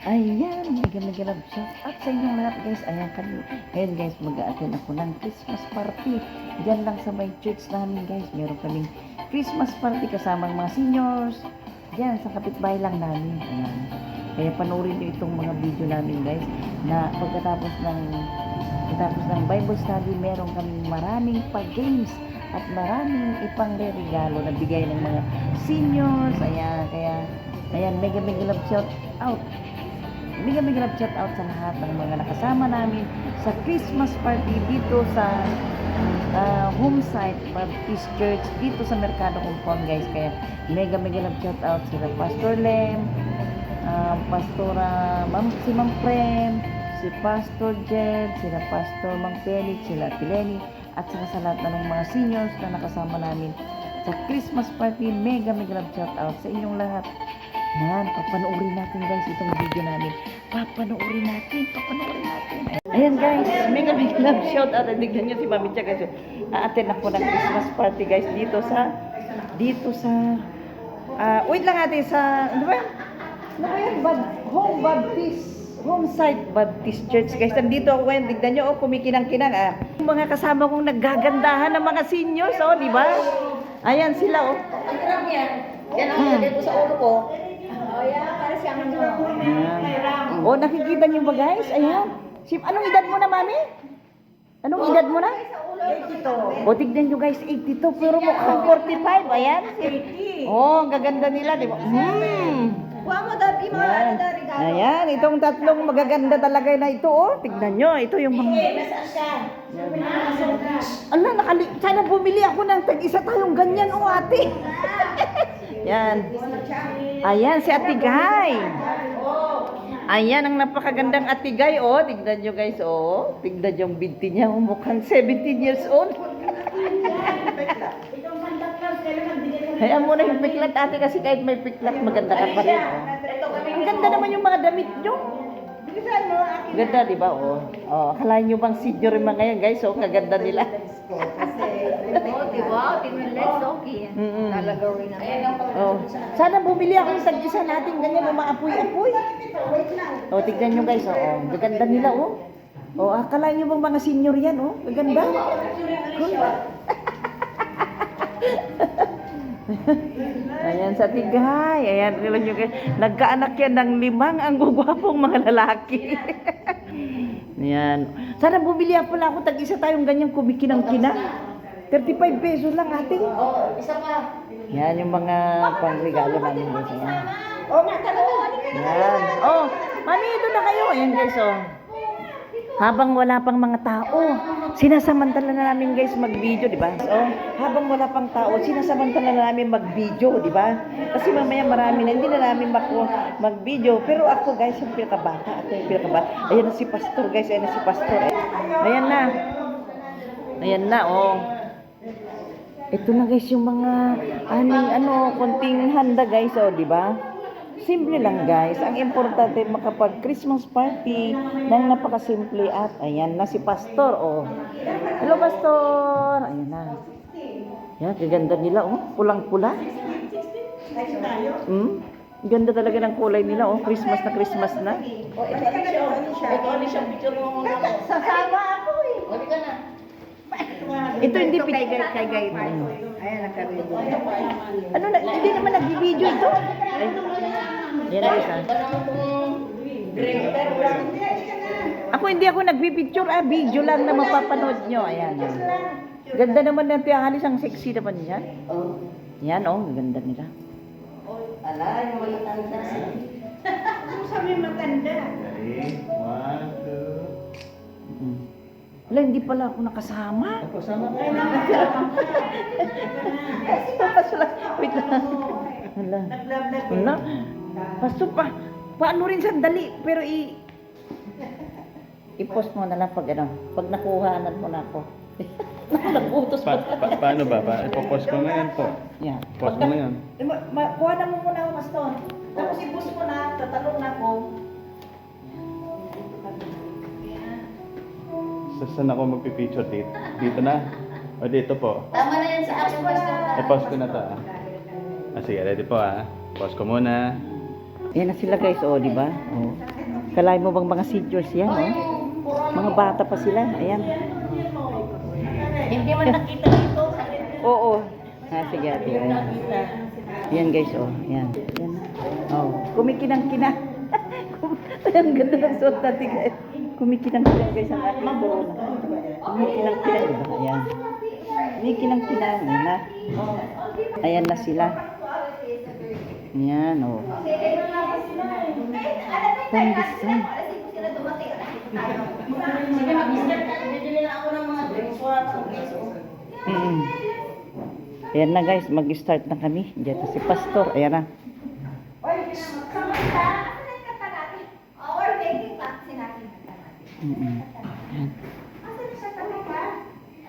Ayan, mega love shout out sa inyong lahat guys. Ayan guys, mag-a-attend ako ng Christmas party. Diyan lang sa may church namin guys. Meron kaming Christmas party kasamang mga seniors. Diyan sa kapitbahay lang namin. Ayan. Kaya panoorin niyo itong mga video namin guys. Na pagkatapos ng Bible study, meron kaming maraming pa-games at maraming ipang regalo na bigay ng mga seniors. Ayan, mega love shout out. Mega love shout out sa lahat ng mga nakasama namin sa Christmas party dito sa home site Baptist Church dito sa Mercado Compound guys. Kaya mega love shout out sila Pastor Lem, Pastora si Ma'am Prem, si Pastor Jed, sila Pastor Mang Felix, sila Pileni, at saka sa lahat na ng mga seniors na nakasama namin sa Christmas party. Mega love shout out sa inyong lahat. Yan, papanoorin natin guys itong video namin. Papanoorin natin. Ayan guys, mega love shout out. Tignan nyo si Mami Chia guys. A-attend ako ng Christmas party guys dito sa wait lang natin sa ano ba yan? Home site Baptist Church guys. Nandito ako ngayon. Tignan nyo, kumikinang-kinang Yung mga kasama kong naggagandahan ng mga seniors, di ba? Ayan sila, Yan dito sa ulo ko. Para siyang ano. Nakikita niyo ba guys? Ayan. Anong edad mo na, Mami? Anong edad mo na? 82. Tignan niyo guys, 82 pero mukhang 45. Ayan. Ang gaganda nila, di ba? Kuha mo dati mga regalo. Ayan, itong tatlong magaganda talaga na ito, Tignan nyo, ito yung mga... Nasaan siya? Sana bumili ako ng tag-isa tayong ganyan, ate. Yan. Ayan, si Ate Gay. Ayan, ang napakagandang Ate Gay, Tignan nyo guys, Tignan yung binti niya, mukhang 17 years old. Hayaan mo na yung piklat, ate, kasi kahit may piklat, maganda ka pa rin. Ang ganda naman yung mga damit nyo. Ganda, di ba? Akalain nyo bang senior yung mga yan, guys? Kaganda nila. Di ba? Tinulad, okay. Lalagawin naman. Sana bumili ako yung tag-isa natin, ganyan, umaapoy-apoy. Tignan nyo, guys. Gaganda nila, akalain nyo bang mga senior yan, Gaganda. Cool. Ayan sa Tigay. Ayan, nyo guys. Nagkaanak yan ng 5 ang gugwapong mga lalaki. Ayan. Sana bumili pala ako tag-isa tayong ganyang kumikinang-kinang. 35 pesos lang, ate. Isa pa. Yan yung mga pangregalo namin guys. Ayan. Ayan. Mami, ito na kayo. Ayan guys, Habang wala pang mga tao, sinasamantala na namin guys mag-video, di ba? Habang wala pang tao, sinasamantala na namin mag-video, di ba? Kasi mamaya marami na, hindi na namin mag-video. Pero ako guys, yung pinakabata, Ayan na si Pastor guys, ayan na si Pastor. Ayan na, Ito na guys yung mga konting handa guys, di ba? Simple lang guys. Ang importante makapag-Christmas party ng napakasimple at ayan na si Pastor. Hello Pastor. Ayan na. Yan, gaganda nila pulang-pula. Ganda talaga ng kulay nila Christmas na. Ito siya picture mo. Sasama ako Wali ka na. Ito hindi kay Gay. Ayan, nagka-video. Hindi naman nag-video ito. Yan na isa. Ako hindi ako nagbi-picture, video lang na mapapanood nyo. Ayan. Ganda naman ng halos ang sexy naman niya. Yan, ganda nila. Ala, yung matanda. Ano sabi matanda? 1, 2. Wala, hindi pala ako nakasama. Kasama ka Wait lang. Wala. Pastor, paano rin sandali, pero i-post mo na lang pag nakuhanan mo na ako. Nag-utos mo. Paano ba? Ipopost ko ngayon po. Yan. Post mo ngayon. Kuhanan mo muna ako, Pastor. Tapos i-post mo na, tatalong na ako. Saan ako magpipicture dito? Dito na? O dito po? Tama na yan sa akin, Pastor. I-post ko na to Sige, ready po Post ko muna. Yan na sila guys, di ba? Kalay mo bang mga seniors yan, oh? Mga bata pa sila. Ayan. Hindi man nakita dito. Oo. Sige, ate. Ayan. Yan guys, oh. Yan. Yan. Oh. Kumikinang-kina. Ang ganda ng suot natin guys. Kumikinang-kina guys ang ating corona. Kumikinang-kina, diba? Ayan. Kumikinang-kina. Ayan na. Ayan na sila. Ayan, oh. Pandesign. Ayan na guys, mag-start na kami. Diyan si Pastor. Ayan na.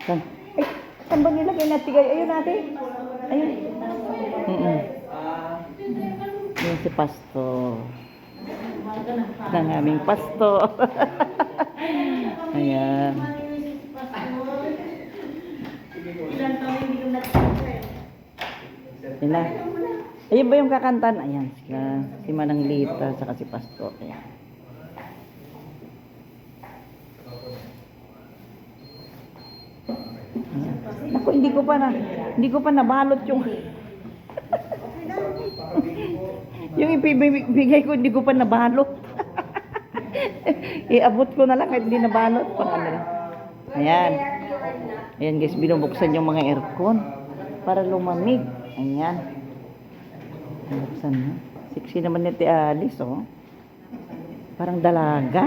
Ayan. Ay, saan ba nilagay natin guys? Ayun natin. Ayun. Ayan si Pastor. Ng aming Pastor. Ayan. Sila. Ayun ba yung kakantan? Ayan sila. Si Manang Lita saka si Pastor. Ayan. Ayan. Ako, hindi ko pa nabalot yung yung ibibigay ko, hindi ko pa nabalot. Iabot ko na lang kahit hindi nabalot. Pang ano lang. Ayan. Ayan guys, binubuksan yung mga aircon para lumamig. Ayan. Binubuksan na. Sexy naman ni Alice, oh. Parang dalaga.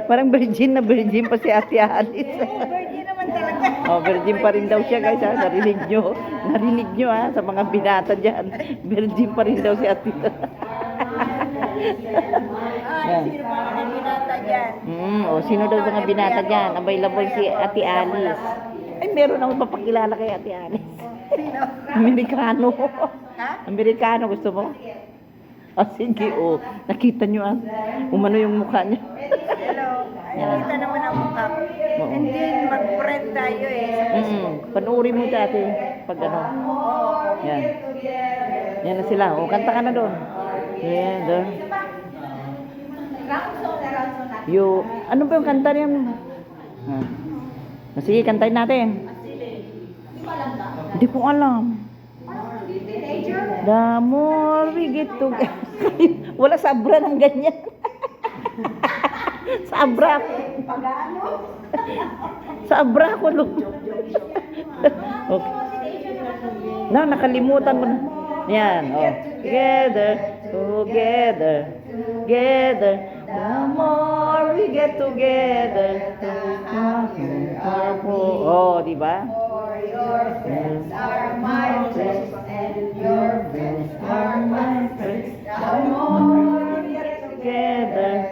parang virgin na virgin pa si Ate Alice. Virgin naman talaga. Oh, virgin pa rin daw siya guys, ha? Narinig nyo ha, sa mga binata dyan. Virgin pa rin daw si Ate. Sino pa mga binata dyan? Sino daw mga binata dyan? Available si Ate Alice. Ay, meron akong papakilala kay Ate Alice. Sino? Amerikano. Ha? Amerikano, gusto mo? Sige, oh. Nakita nyo umano yung mukha niya. Hello. Ay, nakita naman ang mukha ko. Oo. Hindi, mag-friend tayo eh. Panuuri mo dati pag ano. Yan. Yan na sila. O, kanta ka na doon. Yan, doon. Ano ba yung kanta niya? Sige, kantayin natin. Hindi ko alam. The more we get together. Wala sabra ng ganyan. Sabra. Sabra ko lo. Okay. Nakalimutan mo na. Yan, oh. Together, together, together. The more we get together. Oh, di ba? Your friends are my friends, and your friends are my friends. The more we get Together.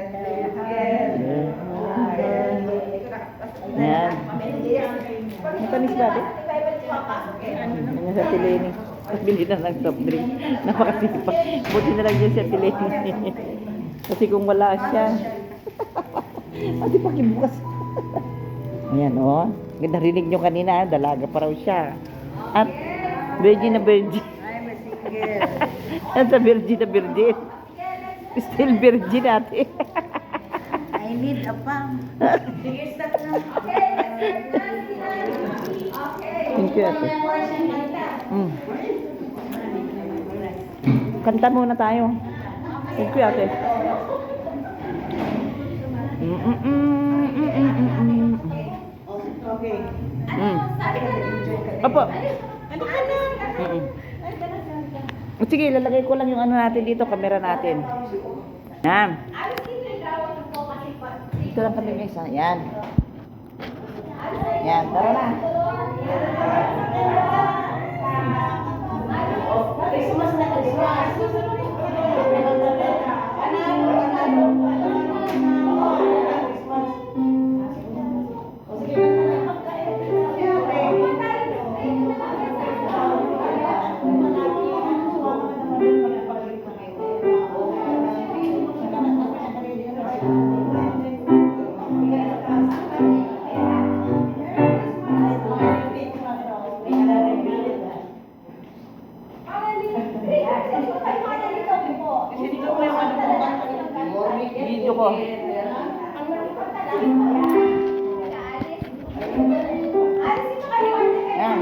Yan. Matamis ba ito? Ano sa Tileni? Bili na ng soft drink. Napakasipa. Buti na lang dyan sa Tileni. Kasi kung wala siya. Ati pakibukas. Ayan, oh. Narinig nyo kanina, dalaga pa raw siya. At virgin na virgin. I'm a single. At sa virgin na virgin. Still virgin natin. I need a pump. Sige, stop na. Thank you, ate. Kanta muna tayo. Thank you, ate. Okay. Opo. Sige, lalagay ko lang yung ano natin dito, camera natin. Yan. Dito lang kami guys, ha? Yan. Yan, tara na. Christmas na Christmas. video ko. Yan.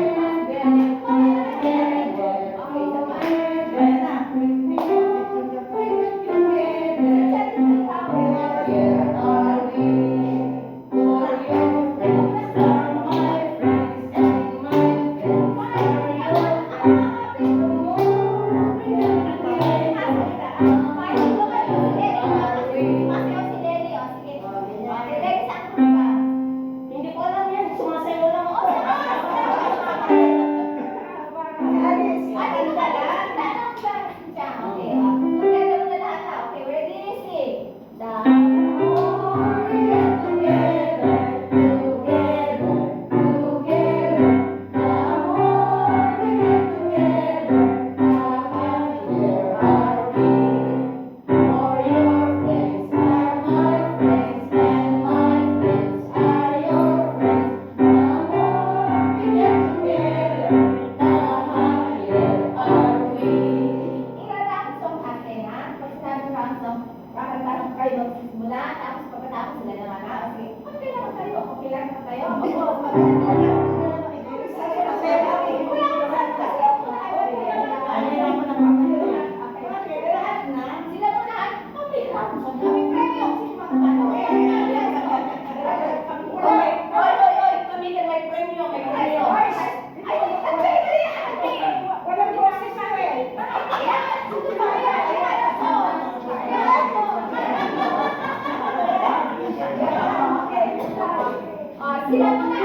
Hindi ko alam yan. Sumasayaw lang ako. Tapos pagkatapos sila naman na, okay lang tayo, okay lang tayo. Sila mo na, okay lang. Kami premyo, Oy, tumigil, may premyo, may premyo. Walang boses na eh. Sila mo na.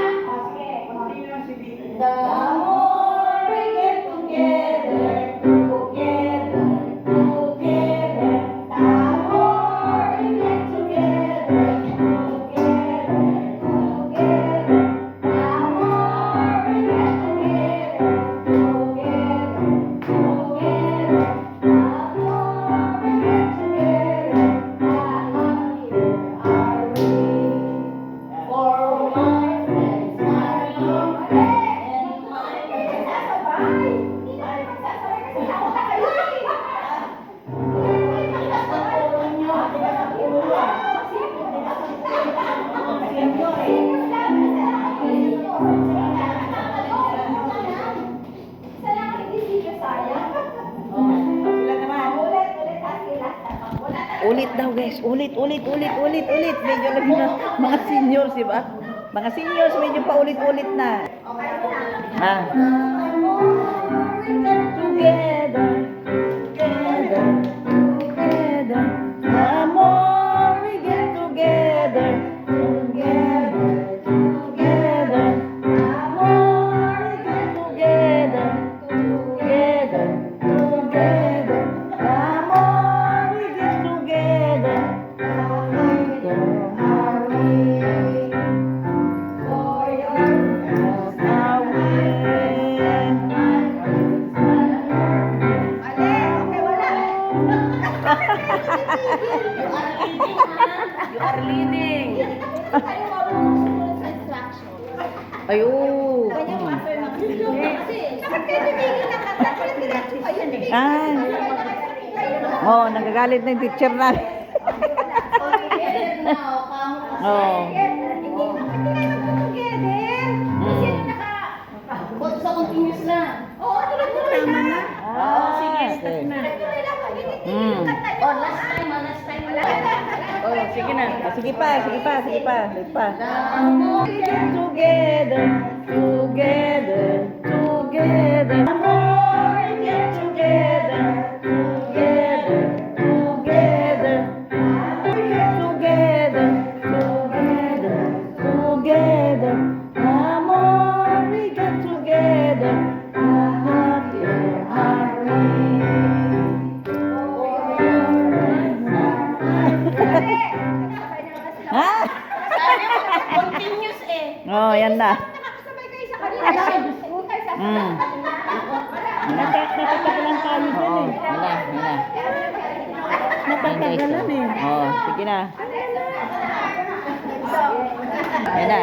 The more we get together, together, together, the more we get together, together, together, the more we get together, together, together, the more we get together, the happier are we. For my friends are your friends, and my friends are mine. Hindi na kayo magsasabay kasi ako na kayo. Isa lang hindi sila sayang. Ulit, kasi last time. Ulit daw guys, ulit. Medyo lagi na mga seniors, di ba? Mga seniors, medyo pa ulit-ulit na. Ha? Together, together, together. The more we get together, together, together. The more we get together, together, together. The more we get together, the happier are we. For your friends are we. You are leading. Ayo. Ah. Oh, nagagalit na yung teacher na. Oh. Sa continuous na. Oo, tama na. Ah, sige, start na. Last time. Oh, sige na. Sige pa. Wait pa. Together, together, together. The more we get together, together, together. We get together, together, together. The more we get together, the happier are we. Ha? Continuous eh. Oh, yan na. Nakakasabay kayo sa kanila. Mm. Natatagalan tayo dyan eh. Yan Natatagalan eh. Oh, sige na. Yan na.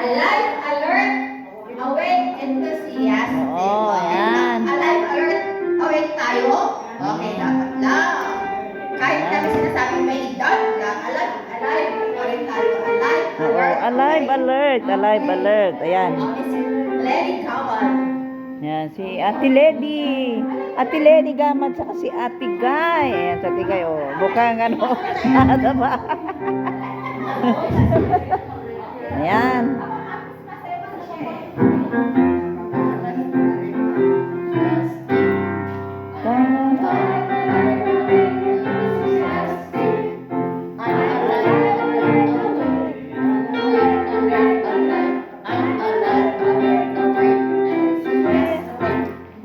Alive, alert, awake, enthusiastic. Oo, yan. Alive, alert, awake tayo. Okay, dapat lang. Kahit namin sinasabi may edad na, alive alert, alive alert. Ayan. Lady Kawan. Yan, si Ate Lady. Ate Lady Gamat, saka si Ate Guy. Ayan, si Ate Guy, oh. Mukhang ano, nada ba? Ayan.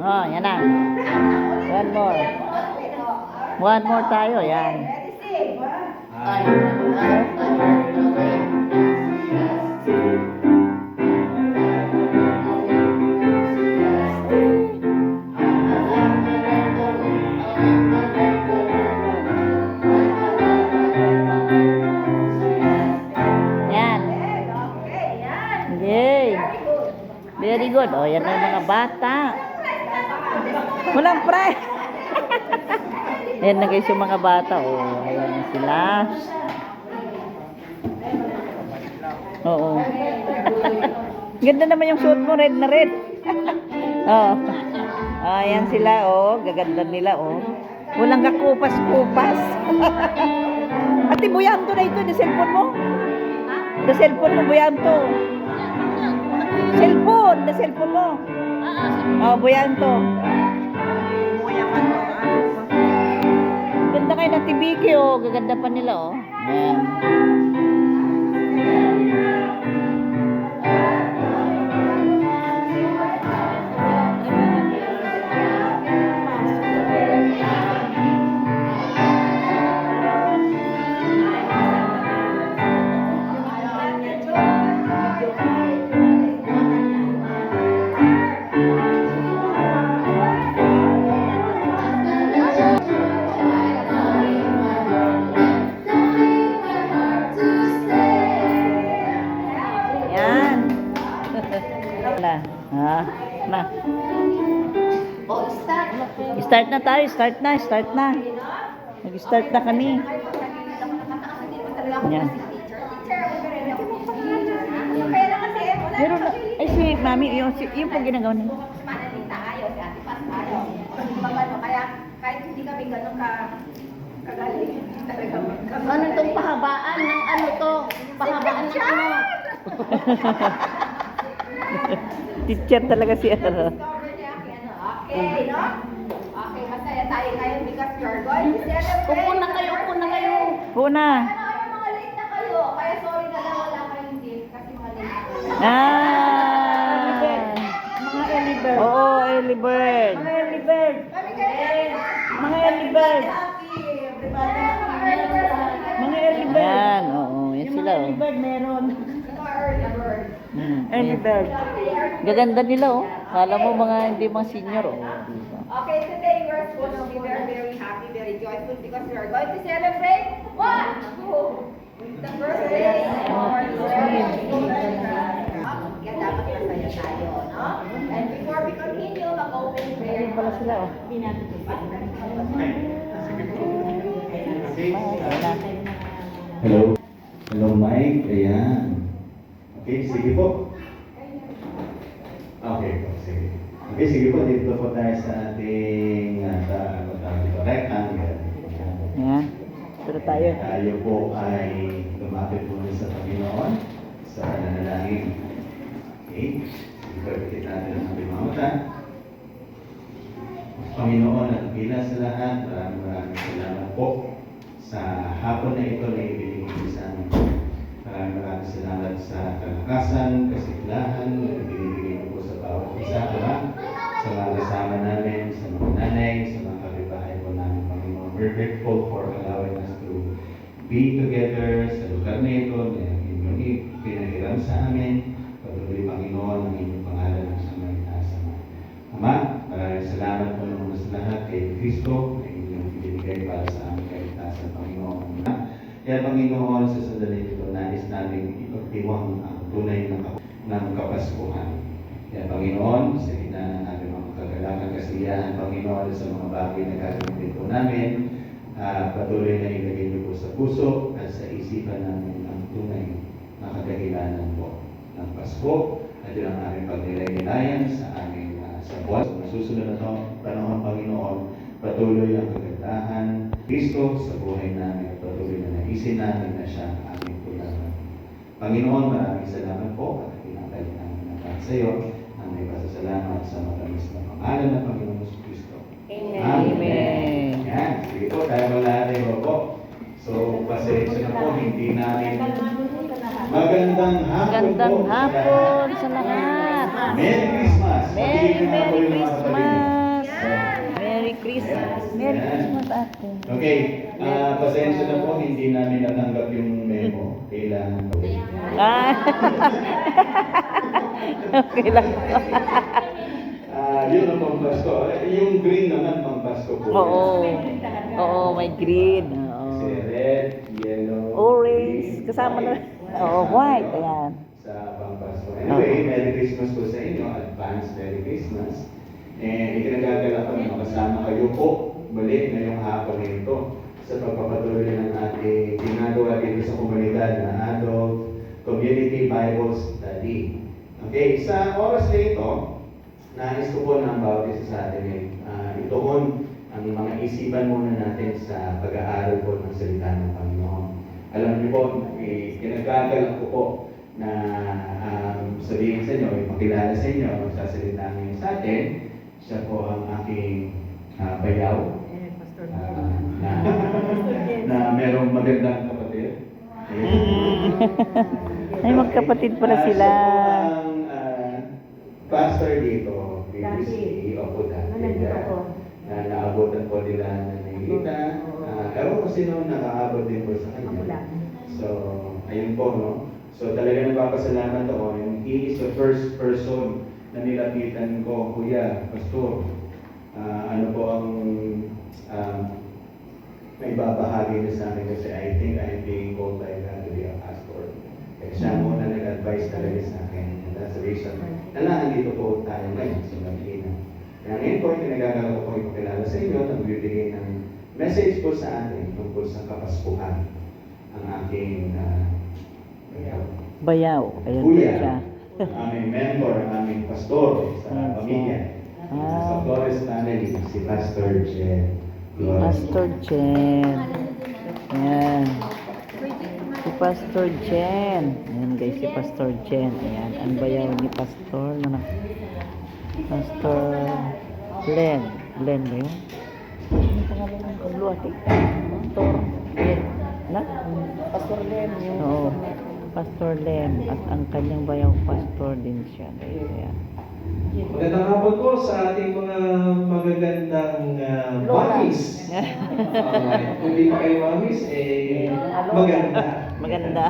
Oh, yan na. One more. One more tayo, yan. Yan. Yay. Very good. Oh, yan ang mga bata. Walang pre. Ayan na guys yung mga bata. Oh, ayan na sila. Oo. Ganda naman yung suot mo, red na red. Oh. Ayan sila, oh. Gaganda nila, oh. Walang kakupas-kupas. Ate, buyanto na ito. The cellphone mo. The cellphone mo, buyanto. Cellphone. The cellphone mo. Oh, buyanto. Ganda kayo ng tibiki, oh. Gaganda pa nila, oh. Ayan. Yan. Wala. Ha? Na. Oh, start. Start na tayo. Start na. Start na. Nag-start na kami. Yan. Kaya lang kasi, wala Meron na. Ay, si Mami, yung pag ginagawa na. manaling tayo, si Ate Paz tayo. Ano, kaya kahit hindi kami ganun kagaling, talaga magkagaling. Ano itong pahabaan ng ano to? Pahabaan ng ano? Teacher talaga si ano. Discover niya, ano, okay, no? Okay, masaya tayo ngayon because you're going to celebrate. Upo na kayo, upo na kayo. Una. Ano, mga late na kayo. Kaya sorry na lang wala kayong gift kasi mga late na kayo. Mga early bird. Oo, early bird. Mga early bird. Kami kayo. Mga early bird. Happy, everybody. Mga early bird. Mga early bird. Yan, oo. Yan sila, oh. Mga early bird. Early bird. Gaganda nila, oh. Kala mo mga hindi mga senior, oh. Okay, today we're supposed to be very, very happy, very joyful because we are going to celebrate what? The birthday of our Lord. Kaya dapat masaya tayo, no? And before we continue, mag-open prayer. Pala sila, oh. Hello. Hello, Mike. Ayan. Okay, sige po. Okay po, sige. Okay, sige po. Dito po tayo sa ating rectangle. Yan. Pero tayo. Tayo po ay lumapit muna sa Panginoon sa nanalangin. Okay? Ipagpapit natin ang ating mga mata. Panginoon at bilang sa lahat, maraming salamat po sa hapon na ito na ibinigay niyo sa amin. Maraming salamat sa kalakasan, kasiglahan na ibinibigay niyo po sa bawat isa, sa mga kasama namin, sa mga nanay, sa mga kapitbahay po namin, Panginoon. We're grateful for allowing us to be together sa lugar na ito na inyong pinahiram sa amin. Patuloy, Panginoon, ang inyong pangalan ng samay asa. Ama, maraming salamat po naman sa lahat kay Kristo na inyong ibinigay para sa aming kaligtasan, Panginoon. Kaya, Panginoon, sa sandali ito, nais namin ipagdiwang ang tunay ng Kapaskuhan. Kaya, Panginoon, sa gitna ng aming mga kagalakan, kasiyahan, Panginoon, sa mga bagay na gagawin po namin, patuloy na ilagay niyo po sa puso at sa isipan namin ang tunay kadahilanan po ng Pasko at yun ang aming pagnilay-nilayan sa aming sa buwan. So, masusunod na itong panahon, Panginoon, patuloy ang kagandahan Kristo sa buhay namin at patuloy na naisin namin na siya ang aming tularan. Panginoon, maraming salamat po at pinakalit namin ang sa iyo ang may pasasalamat sa matamis na pangalan ng Panginoon Hesus Kristo. Amen. Yan, sige po, tayo malari po. So, pasensya na po, hindi namin magandang hapon Magandang po hapon sa lahat. Merry Christmas! Merry Magiging na po yung mga kapatid. Christmas! Merry Christmas! Merry Christmas ate. Okay, pasensya na po, hindi namin natanggap yung memo. Kailangan po. Ah. Okay lang. Yun ang pang Pasko. Yung green naman pang Pasko po. Oo. Oo, may green. Oo. Kasi red, yellow, Orange. green, Kasama na. white. Oo, white. Ayan. Sa pang Pasko. Anyway, Merry Christmas po sa inyo. Advance Merry Christmas. And ikinagagala ko na makasama kayo po muli ngayong hapon nito sa pagpapatuloy ng ating ginagawa dito sa komunidad na Adult Community Bible Study. Okay, sa oras na ito, nais ko po na ang bawat isa sa atin ay ituon ang mga isipan muna natin sa pag-aaral po ng salita ng Panginoon. Alam niyo po, kinagagalak ko po na sabihin sa inyo, ipakilala sa inyo, magsasalita ngayon sa atin. Siya po ang aking bayaw na merong magandang kapatid. Ay, magkapatid pala sila. Siya po ang pastor dito, BBC, opo dati. Na naabutan po nila na Nailita. Ewan ko sino nakaabot din po sa kanya. So, ayun po, no? So, talaga nagpapasalamat ako. And he is the first person na nilapitan ko, Kuya, Pastor. Ano po ang may babahagi na sa akin kasi I think I'm being called by God to be a pastor. Kaya siya muna nag-advise talaga sa akin. And that's the reason na nandito po tayo ngayon sa Manila. Kaya ngayon po, kinagagalaw ko ipakilala sa inyo, nagbibigay ng message po sa atin tungkol sa Kapaskuhan. Ang aking Bayaw. Ayan po Kuya, siya. ang aming mentor, ang aming pastor sa pamilya. Sa Flores family, si Pastor Jen Flores. Pastor Jen. Ayan. Si Pastor Jen. Ayan guys, si Pastor Jen. Ayan, ang bayaw ni Pastor. Pastor Len. Len ba yun? Ano pangalan ng kablo ate? Pastor Len. Na? Pastor Len. Oo. Pastor Len. At ang kanyang bayaw pastor din siya. Ayan. Magandang hapon po sa ating mga magagandang mamis. Kung di pa kayo mamis, maganda. Maganda.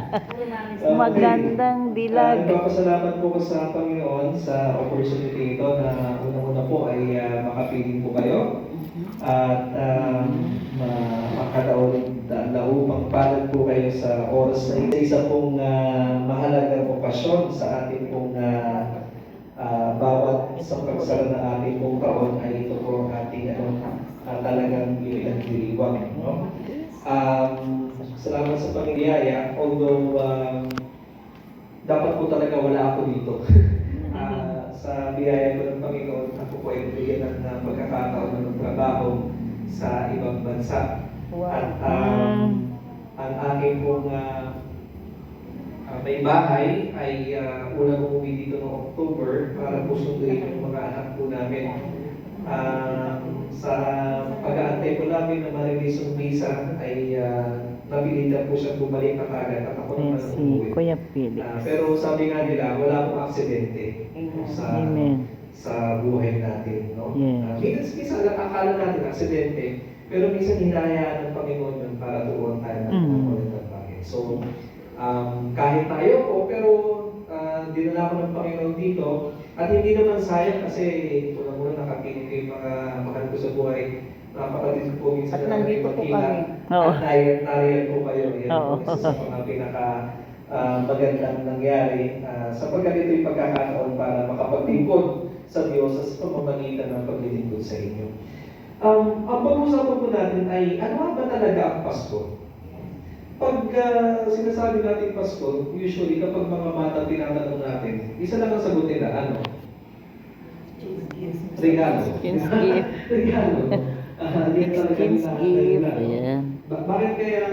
Magandang dilag. Nagpapasalamat po ko sa Panginoon sa opportunity ito na unang-una po ay makapiling po kayo at makadaupang palad po kayo sa oras na ito. Isa pong mahalagang okasyon sa ating pong bawat sa pagsara ng ating pong taon ay ito po ang ating talagang pinagdiriwang. No? Salamat sa pangyayaya, although dapat po talaga wala ako dito. Sa biyaya po ng Panginoon, ako po ay bigyan ng pagkakataon ng trabaho sa ibang bansa. At ang aking pong may bahay ay unang umuwi dito noong October para po sunduin yung mga anak po namin. Sa pag-aantay po namin na marilis yung visa ay napilitan po siyang bumalik na kagad at ako naman ang Si umuwi. Kuya Philip. Pero sabi nga nila, wala pong aksidente Amen. sa buhay natin. No? Yes. Minsan akala natin aksidente, pero minsan hinahayaan ng Panginoon yun para turuan tayo ng ulit ng Panginoon. So, kahit tayo po, pero dinala ko ng Panginoon dito. At hindi naman sayang kasi unang-una nakapiling kayo mga mahal ko sa buhay. Napakatid po minsan na kami magkita. At nariyan po kayo. Yan po isa sa mga pinaka magandang nangyari. Sapagkat ito'y pagkakataon para makapaglingkod sa Diyos sa pamamagitan ng paglilingkod sa inyo. Ang pag-uusapan po natin ay ano ba talaga ang Pasko? Pag sinasabi natin Pasko, usually kapag mga bata tinatanong natin, isa lang ang sagot nila, ano? Regalo. Skins gift. Regalo. Yan talaga Skins nila- gift. nila. Ayan. Bakit kaya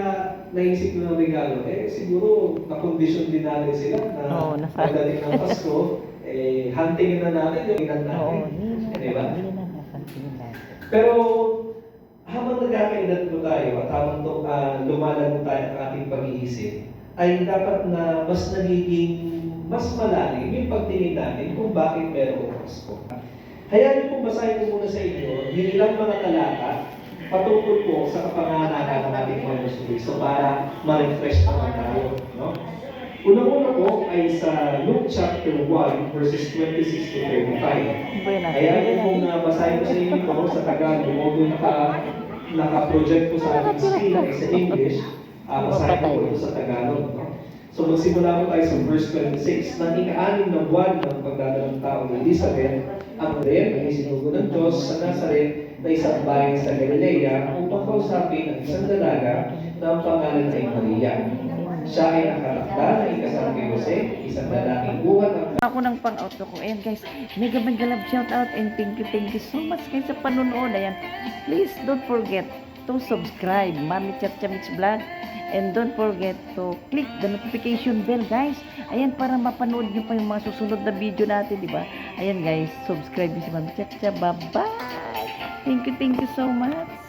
naisip nila ng regalo? Siguro na-condition din natin sila na Oo, pagdating ng Pasko, huntingin na natin yung inan Oo, natin. Di ba? hindi na nasansin natin. Pero habang nagkakaedad po tayo at habang lumalago tayo ang ating pag-iisip, ay dapat na mas nagiging mas malalim yung pagtingin natin kung bakit meron ang Pasko. Hayaan niyo po basahin ko muna sa inyo yung ilang mga talata patungkol po sa kapanganakan ng ating Panginoon Kristo para ma-refresh naman tayo. No? Unang-una po ay sa Luke chapter 1 verses 26 to 35. Buena. Kaya kung basahin ko sa inyo ito sa Tagalog, although naka-project po sa ating screen ay sa English, basahin ko po ito sa Tagalog. No? So magsimula po tayo sa verse 26. Nang ika-anim na buwan ng pagdadalang tao ni Elizabeth, ang Maria ay sinugo ng Diyos sa Nazaret na isang bayan sa Galilea upang kausapin ang isang dalaga na ang pangalan ay Maria. Siya ay nakatakda na ikasal kay Jose, isang lalaking buhat ang Ako ng pang-outro ko. Ayan guys, mega love shout out and thank you so much guys sa panonood. Ayan, please don't forget to subscribe Mami Chatchamits Vlog and don't forget to click the notification bell guys. Ayan, para mapanood nyo pa yung mga susunod na video natin, di ba? Ayan guys, subscribe nyo si Mami Chatcha. Bye-bye! Thank you so much!